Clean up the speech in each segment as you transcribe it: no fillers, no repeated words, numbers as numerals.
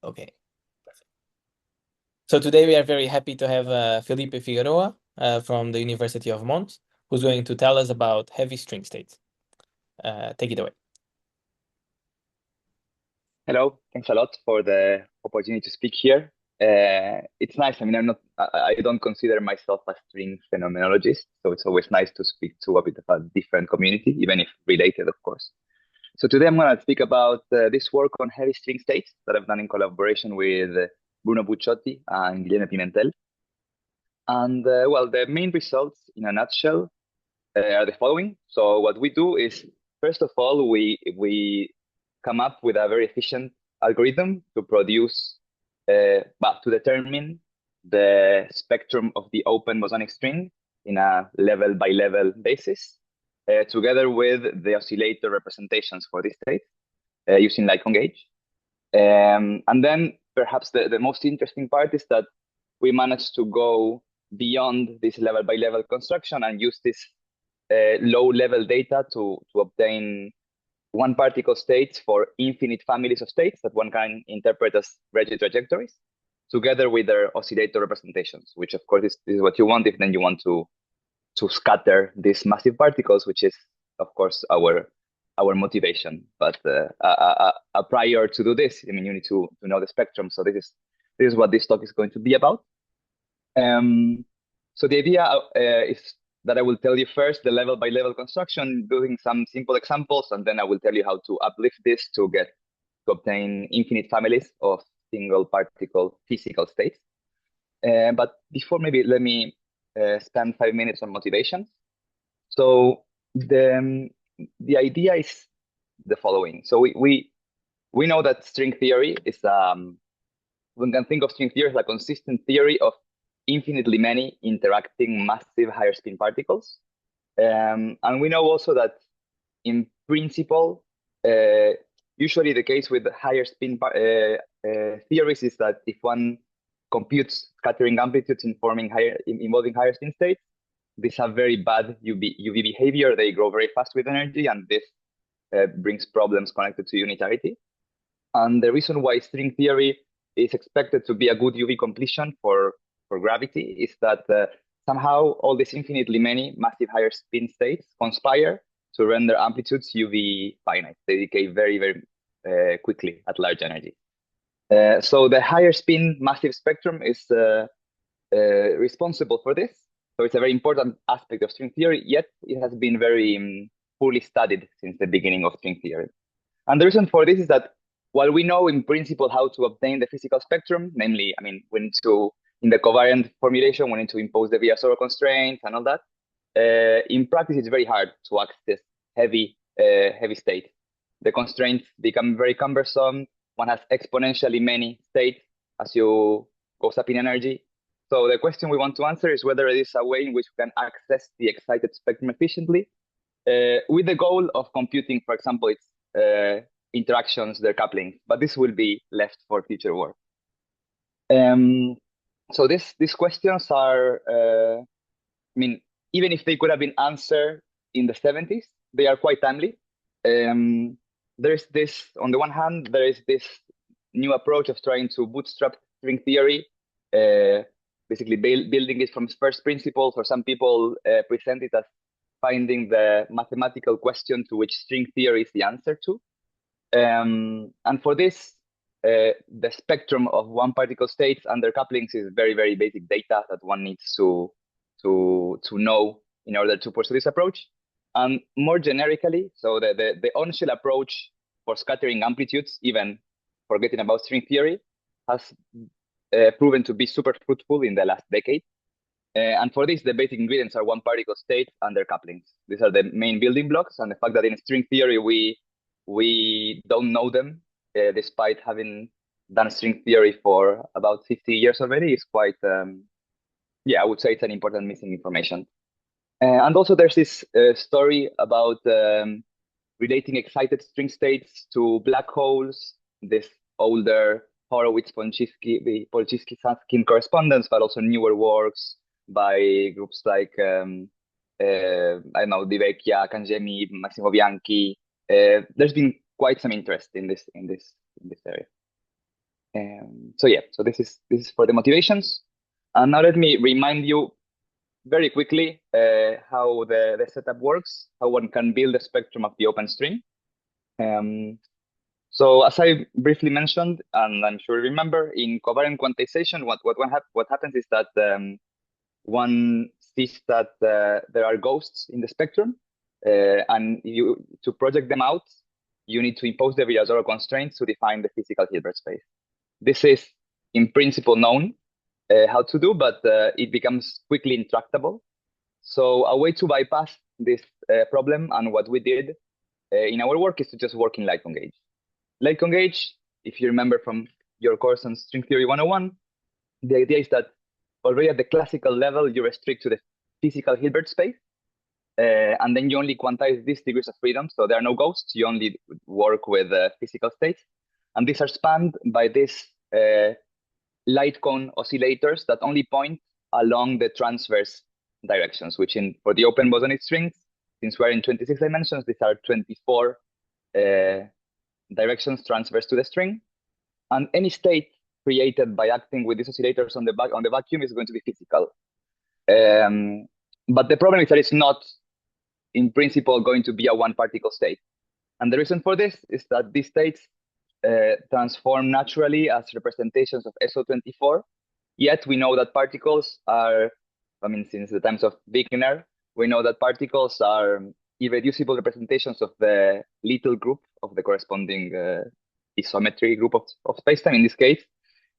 Okay. So today we are very happy to have Felipe Figueroa from the University of Mons, who's going to tell us about heavy string states. Take it away. Hello, thanks a lot for the opportunity to speak here. It's nice. I mean, I don't consider myself a string phenomenologist, so it's always nice to speak to a bit of a different community, even if related, of course. So today I'm going to speak about this work on heavy string states that I've done in collaboration with Bruno Bucciotti and Guilherme Pimentel. And well, the main results in a nutshell are the following. So what we do is, first of all, we come up with a very efficient algorithm to produce, but to determine the spectrum of the open bosonic string in a level by level basis, together with the oscillator representations for this state using Lycon gauge. And then perhaps the most interesting part is that we managed to go beyond this level by level construction and use this low level data to obtain one particle states for infinite families of states that one can interpret as Regge trajectories, together with their oscillator representations, which of course is what you want if then you want to scatter these massive particles, which is of course our motivation. But prior to do this, I mean, you need to know the spectrum. So this is what this talk is going to be about. So the idea is that I will tell you first the level by level construction, doing some simple examples, and then I will tell you how to uplift this to obtain infinite families of single particle physical states. But before, maybe let me spend 5 minutes on motivations. So the idea is the following. So we know that string theory is one can think of string theory as a consistent theory of infinitely many interacting massive higher spin particles. And we know also that in principle, usually the case with higher spin theories is that if one computes scattering amplitudes involving higher spin states, these have very bad UV behavior. They grow very fast with energy, and this brings problems connected to unitarity. And the reason why string theory is expected to be a good UV completion for gravity is that somehow all these infinitely many massive higher spin states conspire to render amplitudes UV finite. They decay very, very quickly at large energy. So the higher spin massive spectrum is responsible for this. So it's a very important aspect of string theory, yet it has been very poorly studied since the beginning of string theory. And the reason for this is that while we know in principle how to obtain the physical spectrum, namely, I mean, we need to, in the covariant formulation, we need to impose the Virasoro constraints and all that. In practice, it's very hard to access heavy state. The constraints become very cumbersome. One has exponentially many states as you go up in energy. So the question we want to answer is whether there is a way in which we can access the excited spectrum efficiently, with the goal of computing, for example, its interactions, their couplings, but this will be left for future work. So these questions are, I mean, even if they could have been answered in the 70s, they are quite timely. There's this, on the one hand, there is this new approach of trying to bootstrap string theory, basically building it from first principles, or some people present it as finding the mathematical question to which string theory is the answer to. And for this, the spectrum of one particle states and their couplings is very, very basic data that one needs to know in order to pursue this approach. And more generically, so the on-shell approach for scattering amplitudes, even forgetting about string theory, has proven to be super fruitful in the last decade. And for this, the basic ingredients are one particle states and their couplings. These are the main building blocks. And the fact that in string theory, we don't know them, despite having done string theory for about 50 years already, is quite, yeah, I would say it's an important missing information. And also there's this story about relating excited string states to black holes, this older Horowitz-Polchinski-Sanskin correspondence, but also newer works by groups like, I don't know, Di Vecchia, Cangemi, Massimo Bianchi. There's been quite some interest in this area. so this is for the motivations. And now let me remind you very quickly how the setup works, how one can build a spectrum of the open string. So as I briefly mentioned, and I'm sure you remember, in covariant quantization, what happens is that one sees that there are ghosts in the spectrum, and to project them out, you need to impose the Virasoro constraints to define the physical Hilbert space. This is in principle known how to do, but it becomes quickly intractable. So a way to bypass this problem, and what we did in our work, is to just work in light-on gauge. Light-on gauge, if you remember from your course on String Theory 101, the idea is that already at the classical level, you restrict to the physical Hilbert space, and then you only quantize these degrees of freedom. So there are no ghosts. You only work with physical states. And these are spanned by these light cone oscillators that only point along the transverse directions, which for the open bosonic strings, since we're in 26 dimensions, these are 24 directions transverse to the string. And any state created by acting with these oscillators on the vacuum is going to be physical. But the problem is that it's not, in principle, going to be a one-particle state. And the reason for this is that these states transform naturally as representations of SO24. Yet we know that particles are, since the times of Wigner, we know that particles are irreducible representations of the little group of the corresponding isometry group of spacetime. In this case,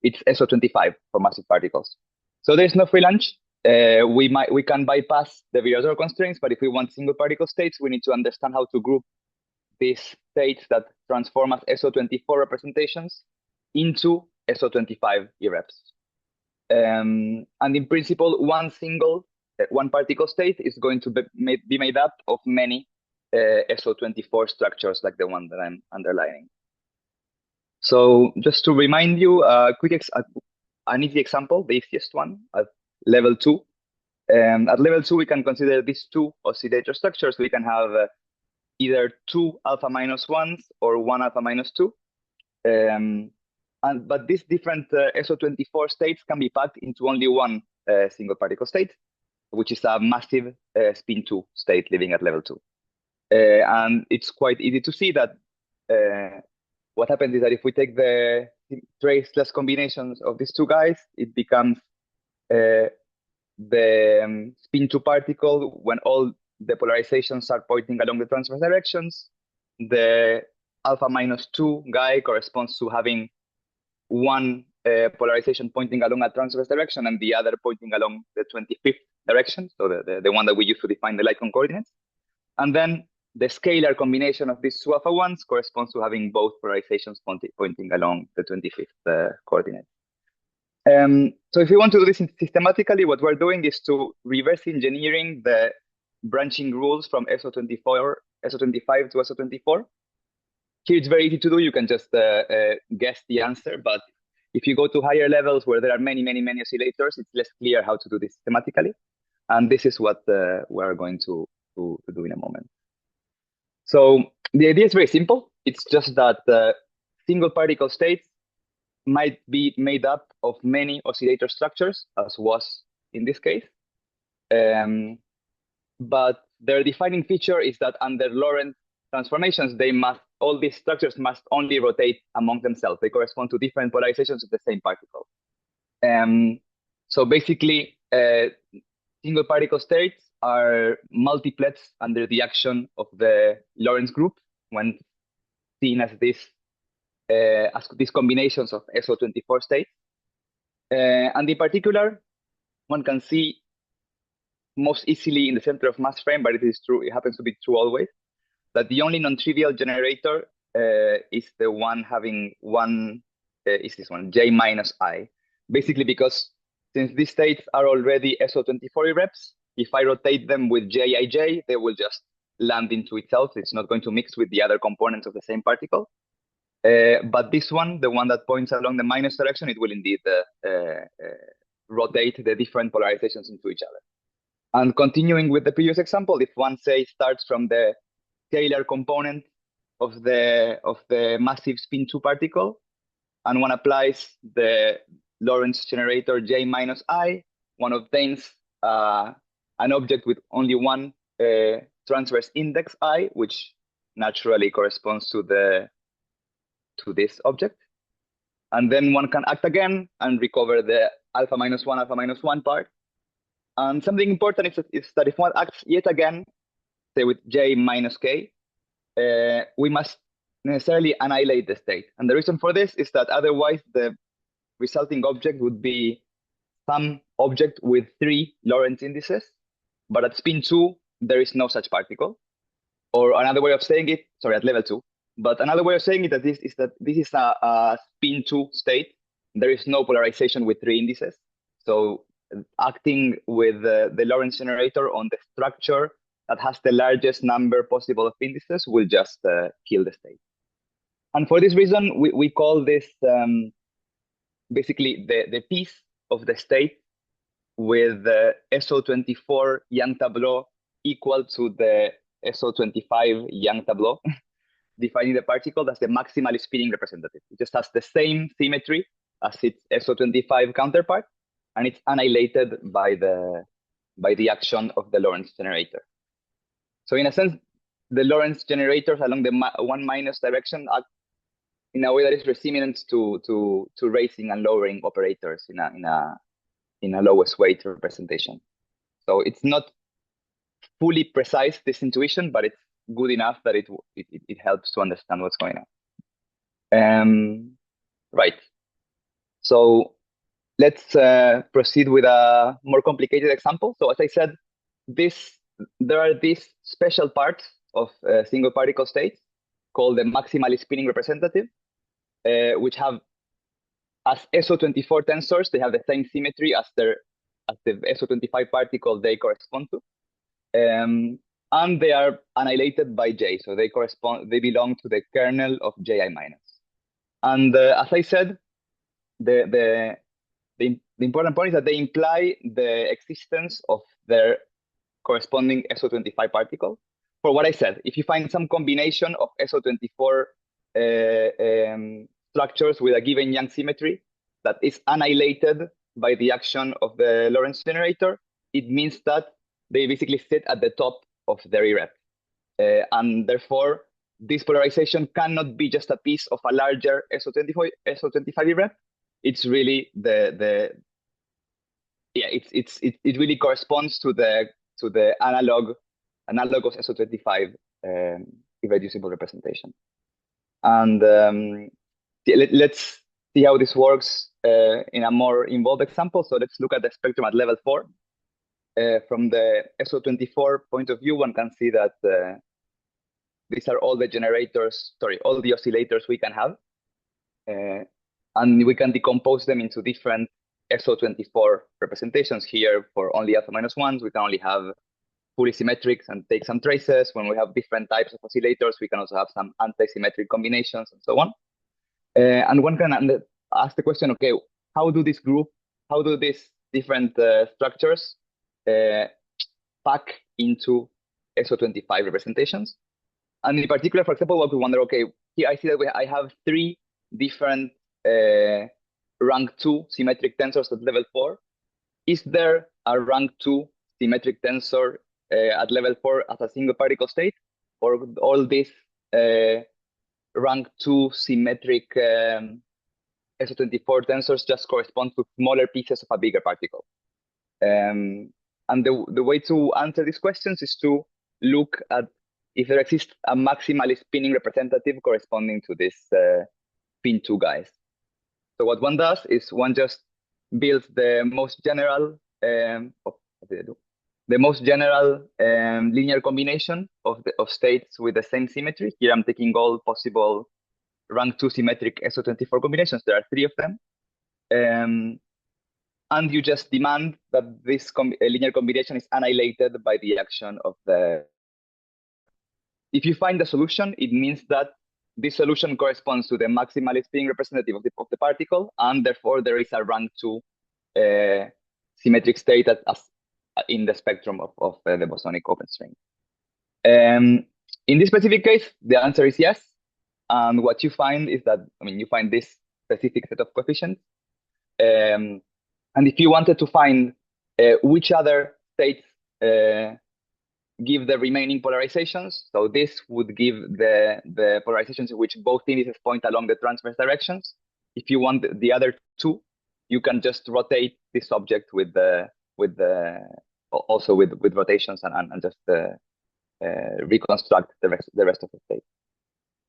it's SO25 for massive particles. So there's no free lunch. We can bypass the Virasoro constraints, but if we want single particle states, we need to understand how to group these states that transform as SO24 representations into SO25 irreps. And in principle, one particle state is going to be made up of many SO24 structures like the one that I'm underlining. So just to remind you, an easy example, the easiest one at level 2. At level 2, we can consider these two oscillator structures. We can have either two alpha minus ones or one alpha minus two. But these different SO24 states can be packed into only one single particle state, which is a massive spin 2 state living at level 2. And it's quite easy to see that what happens is that if we take the traceless combinations of these two guys, it becomes the spin 2 particle when all the polarizations are pointing along the transverse directions. The alpha minus 2 guy corresponds to having one polarization pointing along a transverse direction and the other pointing along the 25th direction, so the one that we use to define the light cone coordinates. And then the scalar combination of these two alpha ones corresponds to having both polarizations pointing along the 25th coordinate. So if you want to do this systematically, what we're doing is to reverse engineering the branching rules from SO25 to SO24. Here it's very easy to do. You can just guess the answer. But if you go to higher levels where there are many oscillators, it's less clear how to do this systematically. And this is what we're going to do in a moment. So the idea is very simple. It's just that single particle states might be made up of many oscillator structures, as was in this case. But their defining feature is that under Lorentz transformations, all these structures must only rotate among themselves. They correspond to different polarizations of the same particle. So basically, single particle states are multiplets under the action of the Lorentz group when seen as these combinations of SO24 states. And in particular, one can see most easily in the center of mass frame, but it is true, it happens to be true always, that the only non-trivial generator is the one having is this one, J minus I. Basically because since these states are already SO24 reps, if I rotate them with Jij, they will just land into itself. It's not going to mix with the other components of the same particle. But this one, the one that points along the minus direction, it will indeed rotate the different polarizations into each other. And continuing with the previous example, if one, say, starts from the scalar component of the massive spin 2 particle, and one applies the Lorentz generator J minus I, one obtains an object with only one transverse index I, which naturally corresponds to this object. And then one can act again and recover the alpha minus one part. And something important is that if one acts yet again, say with J minus K, we must necessarily annihilate the state. And the reason for this is that otherwise the resulting object would be some object with 3 Lorentz indices, but at spin 2, there is no such particle. Or another way of saying it, sorry, at level 2. But another way of saying it that this is a spin 2 state. There is no polarization with 3 indices. So acting with the Lorentz generator on the structure that has the largest number possible of indices will just kill the state. And for this reason, we call this basically the piece of the state with the SO24 Young tableau equal to the SO25 Young tableau, defining the particle as the maximally spinning representative. It just has the same symmetry as its SO25 counterpart, and it's annihilated by the action of the Lorentz generator. So in a sense, the Lorentz generators along the 1 minus direction act in a way that is resemblant to raising and lowering operators in a lowest weight representation. So it's not fully precise, this intuition, but it's good enough that it helps to understand what's going on. Right. So let's proceed with a more complicated example. So as I said, there are these special parts of single particle states called the maximally spinning representative, which have as SO24 tensors, they have the same symmetry as the SO25 particle they correspond to. And they are annihilated by J, so they belong to the kernel of Ji minus. And as I said, the important point is that they imply the existence of their corresponding SO25 particle. For what I said, if you find some combination of SO24 structures with a given Young symmetry that is annihilated by the action of the Lorentz generator, it means that they basically sit at the top of their irrep. And therefore, this polarization cannot be just a piece of a larger SO25 irrep. It's really it really corresponds to the analogous SO25 irreducible representation. And let's see how this works in a more involved example. So let's look at the spectrum at level 4. From the SO24 point of view, one can see that these are all the all the oscillators we can have. And we can decompose them into different SO24 representations. Here, for only alpha minus ones, we can only have fully symmetrics and take some traces. When we have different types of oscillators, we can also have some anti-symmetric combinations and so on. And one can ask the question, okay, how do these different structures pack into SO25 representations? And in particular, for example, what we wonder, okay, here I see that I have 3 different rank 2 symmetric tensors at level 4. Is there a rank 2 symmetric tensor at level 4 as a single particle state? Or all these rank 2 symmetric SO24 tensors just correspond to smaller pieces of a bigger particle? And the way to answer these questions is to look at if there exists a maximally spinning representative corresponding to this spin 2 guys. So what one does is one just builds the most general linear combination of states with the same symmetry. Here I'm taking all possible rank 2 symmetric SO24 combinations. There are 3 of them. And you just demand that this linear combination is annihilated by the action of the... If you find the solution, it means that this solution corresponds to the maximally spinning representative of the particle, and therefore there is a rank 2 symmetric state in the spectrum of the bosonic open string. In this specific case, the answer is yes. And what you find is that, you find this specific set of coefficients. And if you wanted to find which other states give the remaining polarizations, so this would give the polarizations in which both indices point along the transverse directions. If you want the other two, you can just rotate this object with also with rotations and just reconstruct the rest of the state.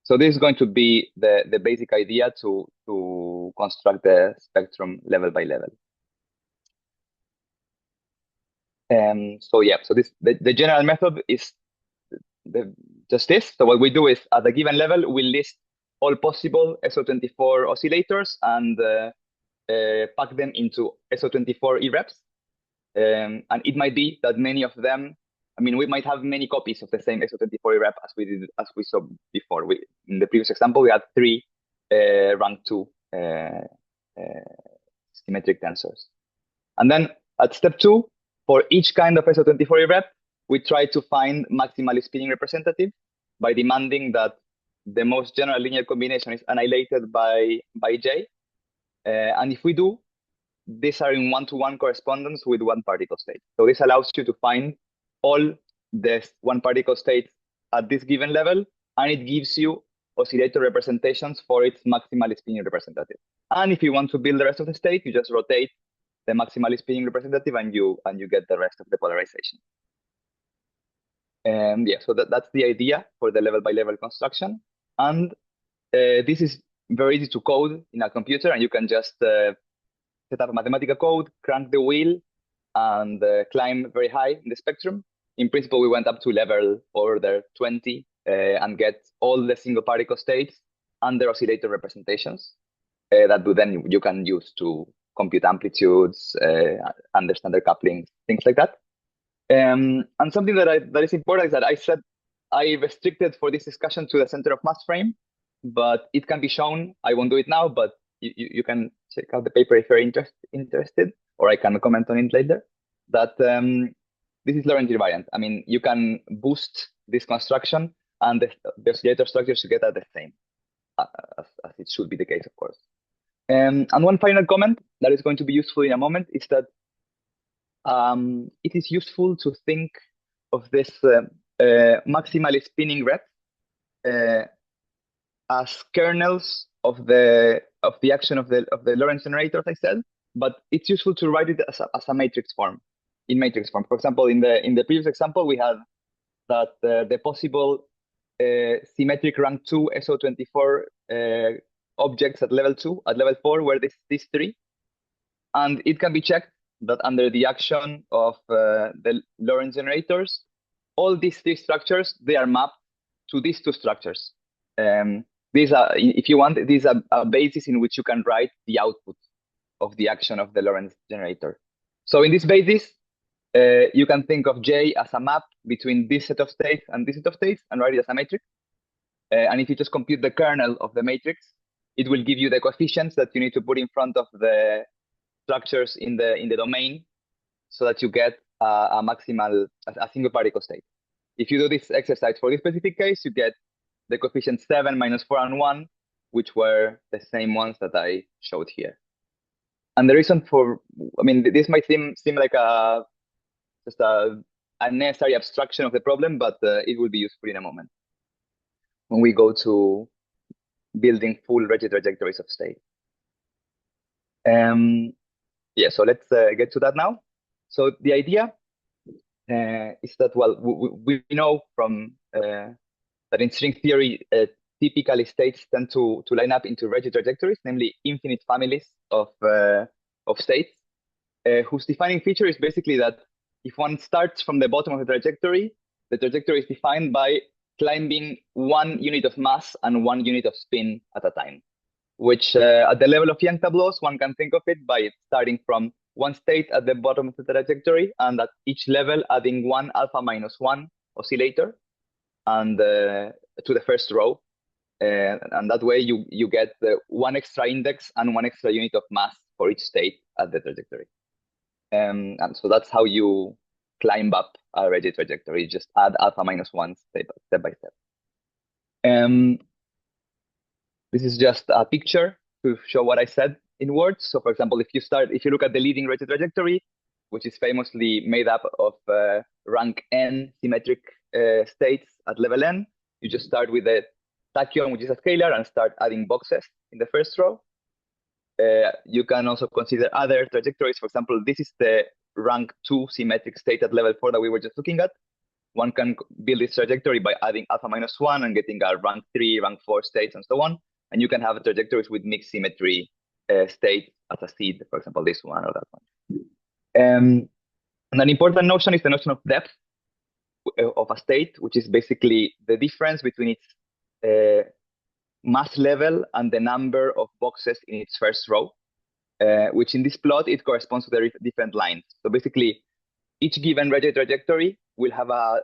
So this is going to be the basic idea to construct the spectrum level by level. So yeah, so the general method is just this. So what we do is at a given level, we list all possible SO24 oscillators and pack them into SO24 irreps. And it might be that many of them, I mean, we might have many copies of the same SO24 irrep as we saw before. In the previous example, we had 3 rank 2 symmetric tensors. And then at step 2, for each kind of SO24 irrep, we try to find maximally spinning representative by demanding that the most general linear combination is annihilated by J. And if we do, these are in one-to-one correspondence with one particle state. So this allows you to find all the one particle states at this given level, and it gives you oscillator representations for its maximally spinning representative. And if you want to build the rest of the state, you just rotate the maximally spinning representative and you get the rest of the polarization. And yeah, so that's the idea for the level by level construction. And this is very easy to code in a computer, and you can just set up a mathematical code, crank the wheel, and climb very high in the spectrum. In principle, we went up to level order 20 and get all the single particle states and their oscillator representations that then you can use to compute amplitudes, understand their couplings, things like that. And something that is important is that I said I restricted for this discussion to the center of mass frame, but it can be shown. I won't do it now, but you can check out the paper if you're interested, or I can comment on it later. That this is Lorentz invariant. I mean, you can boost this construction, and the oscillator structures you get are the same, as it should be the case, of course. And one final comment that is going to be useful in a moment is that it is useful to think of this maximally spinning rep as kernels of the action of the Lorentz generator, as I said, but it's useful to write it as a matrix form, in matrix form. For example, in the previous example, we had that the possible symmetric rank 2 SO24 objects at level 2, at level 4 were these 3, and it can be checked that under the action of the Lorentz generators, all these 3 structures, they are mapped to these 2 structures. These are, if you want, these are a basis in which you can write the output of the action of the Lorentz generator. So in this basis, you can think of J as a map between this set of states and this set of states and write it as a matrix. And if you just compute the kernel of the matrix, it will give you the coefficients that you need to put in front of the structures in the domain so that you get a single particle state. If you do this exercise for this specific case, you get the coefficients 7, -4, and 1, which were the same ones that I showed here. And the reason for, I mean, this might seem like just a necessary abstraction of the problem, but it will be useful in a moment when we go to building full Regge trajectories of state. Yeah, so let's get to that now. So the idea is that, well, we know from that in string theory, typically states tend to line up into Regge trajectories, namely infinite families of states, whose defining feature is basically that if one starts from the bottom of the trajectory is defined by climbing 1 unit of mass and 1 unit of spin at a time, which at the level of Young tableaus, one can think of it by starting from one state at the bottom of the trajectory, and at each level adding 1 alpha -1 oscillator and to the first row. And that way you get the 1 extra index and 1 extra unit of mass for each state at the trajectory. And so that's how you climb up a Regge trajectory. You just add alpha -1 step by step. This is just a picture to show what I said in words. So for example, if you look at the leading Regge trajectory, which is famously made up of rank n symmetric states at level n, you just start with the tachyon, which is a scalar, and start adding boxes in the first row. You can also consider other trajectories. For example, this is the rank 2 symmetric state at level 4 that we were just looking at. One can build this trajectory by adding alpha minus 1 and getting a rank 3, rank 4 states, and so on. And you can have trajectories with mixed symmetry states as a seed, for example, this one or that one. And an important notion is the notion of depth of a state, which is basically the difference between its mass level and the number of boxes in its first row, which in this plot, it corresponds to the different lines. So basically, each given Regge trajectory will have a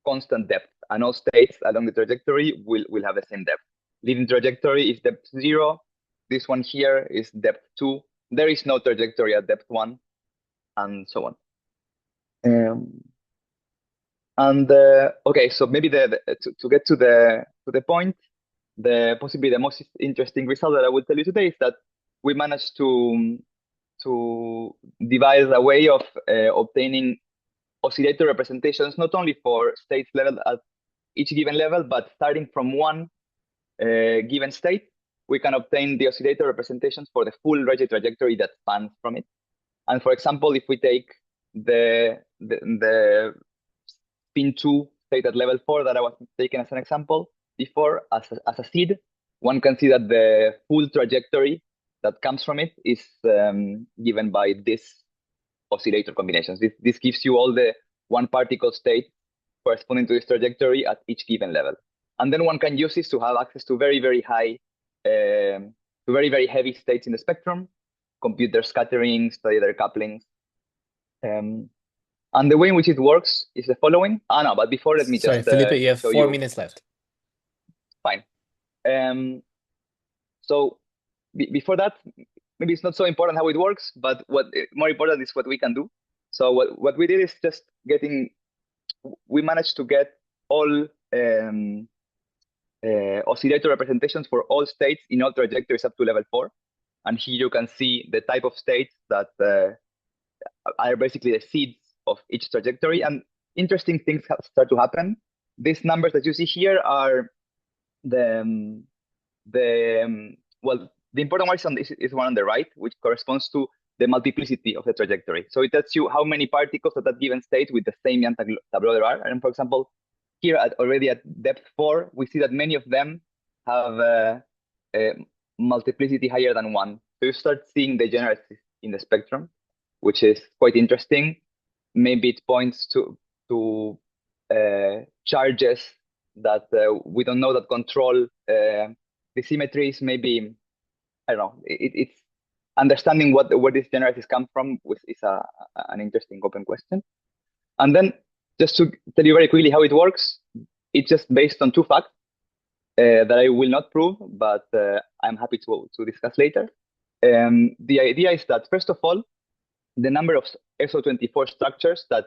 constant depth, and all states along the trajectory will have the same depth. Leading trajectory is depth 0. This one here is depth 2. There is no trajectory at depth 1, and so on. Okay, so maybe to get to the point, possibly the most interesting result that I will tell you today is that we managed to devise a way of obtaining oscillator representations, not only for states level at each given level, but starting from one given state, we can obtain the oscillator representations for the full Regge trajectory that spans from it. And for example, if we take the spin 2 state at level 4 that I was taking as an example before as a seed, one can see that the full trajectory that comes from it is given by this oscillator combinations. This gives you all the one particle state corresponding to this trajectory at each given level. And then one can use this to have access to very, very high, to very, very heavy states in the spectrum, compute their scattering, study their couplings. And the way in which it works is the following. No, but before, let me just Sorry, Felipe, you have 4 minutes left. Fine. So before that, maybe it's not so important how it works, but what more important is what we can do. So what we did is just we managed to get all oscillator representations for all states in all trajectories up to level 4. And here you can see the type of states that are basically the seeds of each trajectory. And interesting things start to happen. These numbers that you see here are the important one is one on the right, which corresponds to the multiplicity of the trajectory. So it tells you how many particles at that given state with the same Young tableau there are. And for example, here already at depth 4, we see that many of them have a multiplicity higher than 1. So you start seeing degeneracy in the spectrum, which is quite interesting. Maybe it points to charges that we don't know that control the symmetries. Maybe, I don't know, it's understanding where these generalities come from, which is an interesting open question. And then just to tell you very quickly how it works, it's just based on 2 facts that I will not prove, but I'm happy to discuss later. The idea is that, first of all, the number of SO24 structures that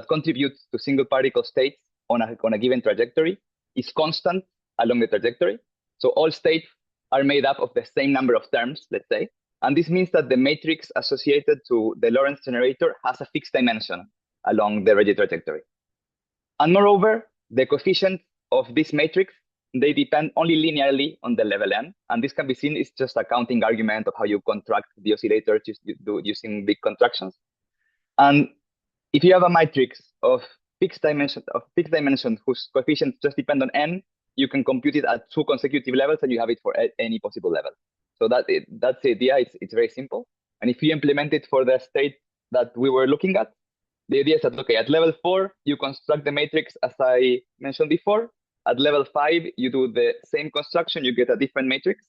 contribute to single particle states on a given trajectory is constant along the trajectory. So all states are made up of the same number of terms, let's say. And this means that the matrix associated to the Lorentz generator has a fixed dimension along the Regge trajectory. And moreover, the coefficients of this matrix, they depend only linearly on the level n. And this can be seen as just a counting argument of how you contract the oscillators using big contractions. And if you have a matrix of fixed dimension whose coefficients just depend on n, you can compute it at 2 consecutive levels, and you have it for any possible level. So that's the idea. It's very simple. And if you implement it for the state that we were looking at, the idea is that, okay, at level 4, you construct the matrix as I mentioned before. At level 5, you do the same construction, you get a different matrix,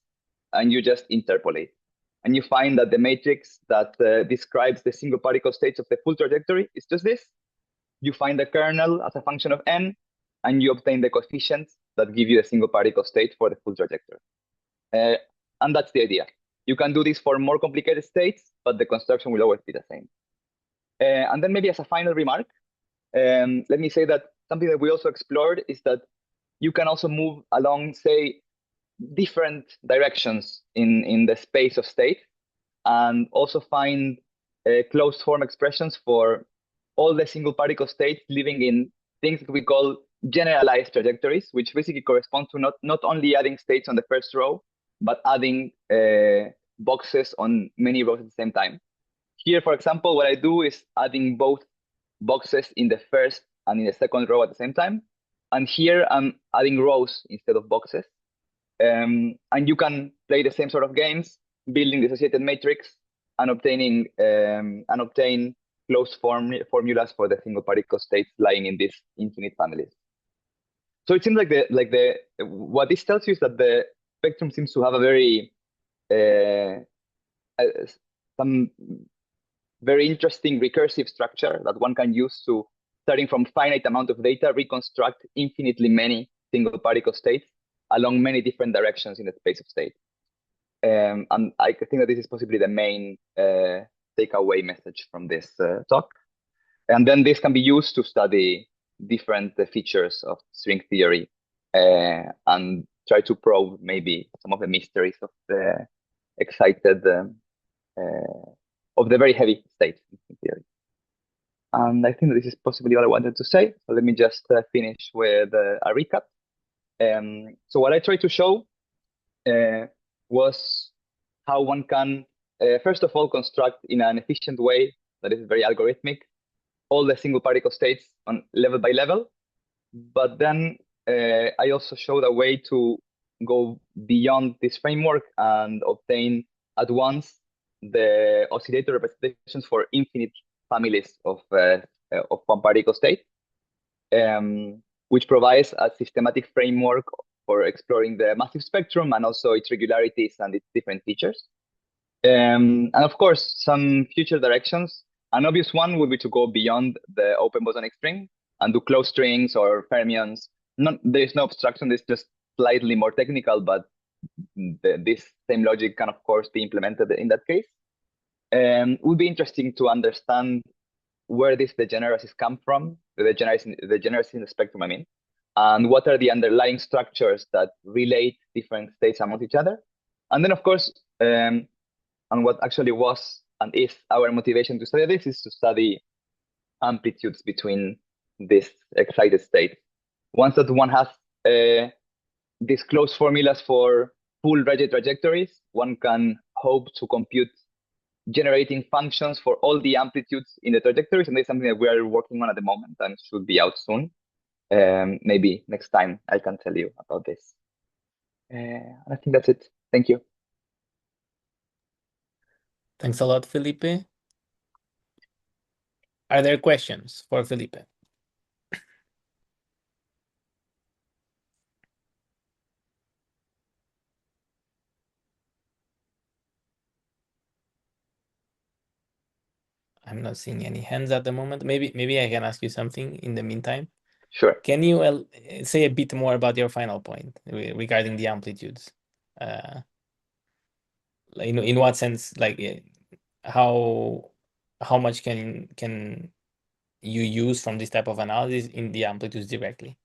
and you just interpolate. And you find that the matrix that describes the single particle states of the full trajectory is just this. You find the kernel as a function of n, and you obtain the coefficients that give you the single particle state for the full trajectory. And that's the idea. You can do this for more complicated states, but the construction will always be the same. And then maybe as a final remark, let me say that something that we also explored is that you can also move along, say, different directions in the space of state, and also find closed form expressions for all the single particle states living in things that we call generalized trajectories, which basically correspond to not only adding states on the first row, but adding boxes on many rows at the same time. Here, for example, what I do is adding both boxes in the first and in the second row at the same time. And here I'm adding rows instead of boxes. And you can play the same sort of games, building the associated matrix and obtain closed formulas for the single particle states lying in these infinite families. So it seems like what this tells you is that the spectrum seems to have a very some very interesting recursive structure that one can use to, starting from finite amount of data, reconstruct infinitely many single particle states along many different directions in the space of state. And I think that this is possibly the main takeaway message from this talk. And then this can be used to study different features of string theory and try to probe maybe some of the mysteries of the of the very heavy states in theory. And I think that this is possibly all I wanted to say. So let me just finish with a recap. So what I tried to show was how one can, first of all, construct in an efficient way that is very algorithmic all the single particle states on level by level. But then I also showed a way to go beyond this framework and obtain at once the oscillator representations for infinite families of one particle state, which provides a systematic framework for exploring the massive spectrum and also its regularities and its different features. And of course, some future directions. An obvious one would be to go beyond the open bosonic string and do closed strings or fermions. There is no abstraction, it's just slightly more technical, but this same logic can, of course, be implemented in that case. It would be interesting to understand where these degeneracies come from, the degeneracy in the spectrum, I mean, and what are the underlying structures that relate different states among each other. And then, of course, and what actually was and is our motivation to study this is to study amplitudes between these excited states. Once that one has these closed formulas for full Regge trajectories, one can hope to compute generating functions for all the amplitudes in the trajectories, and that's something that we are working on at the moment and should be out soon. Maybe next time I can tell you about this. I think that's it. Thank you. Thanks a lot, Felipe. Are there questions for Felipe? I'm not seeing any hands at the moment. Maybe I can ask you something in the meantime. Sure. Can you say a bit more about your final point regarding the amplitudes? In what sense, like how much can you use from this type of analysis in the amplitudes directly?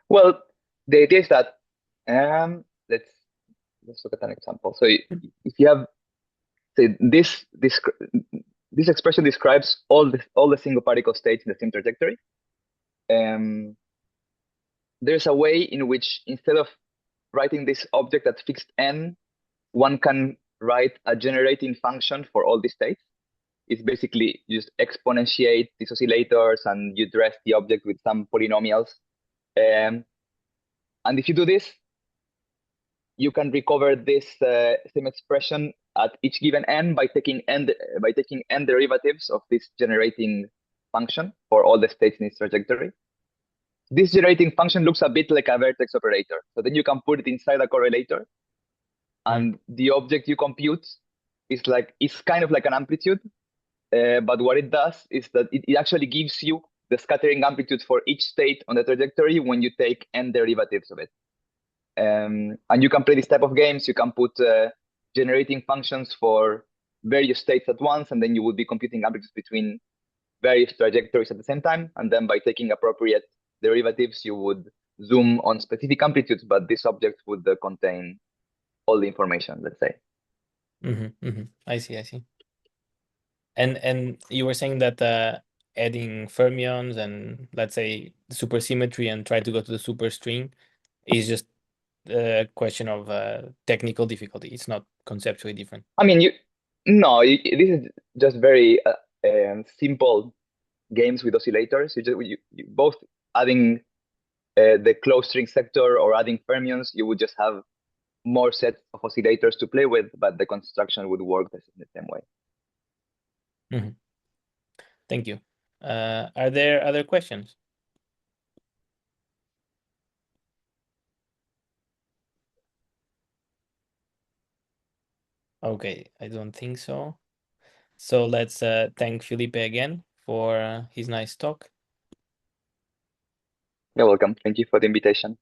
Well, the idea is that let's look at an example. So if you have, say, this expression describes all the single particle states in the same trajectory. There's a way in which instead of writing this object at fixed n, one can write a generating function for all the states. It's basically just exponentiate these oscillators and you dress the object with some polynomials. And if you do this, you can recover this same expression at each given n by taking n derivatives of this generating function for all the states in its trajectory. This generating function looks a bit like a vertex operator. So then you can put it inside a correlator, and the object you compute is kind of like an amplitude. But what it does is that it actually gives you the scattering amplitude for each state on the trajectory when you take n derivatives of it. And you can play this type of games. You can put generating functions for various states at once, and then you would be computing amplitudes between various trajectories at the same time. And then by taking appropriate derivatives, you would zoom on specific amplitudes, but this object would contain all the information, let's say. I see, I see. And you were saying that adding fermions and let's say supersymmetry and try to go to the superstring is just a question of technical difficulty. It's not conceptually different. I mean, this is just very simple games with oscillators. You both adding the closed string sector or adding fermions, you would just have more sets of oscillators to play with, but the construction would work the same way. Mhm. Thank you. Are there other questions? Okay, I don't think so. So let's thank Felipe again for his nice talk. You're welcome. Thank you for the invitation.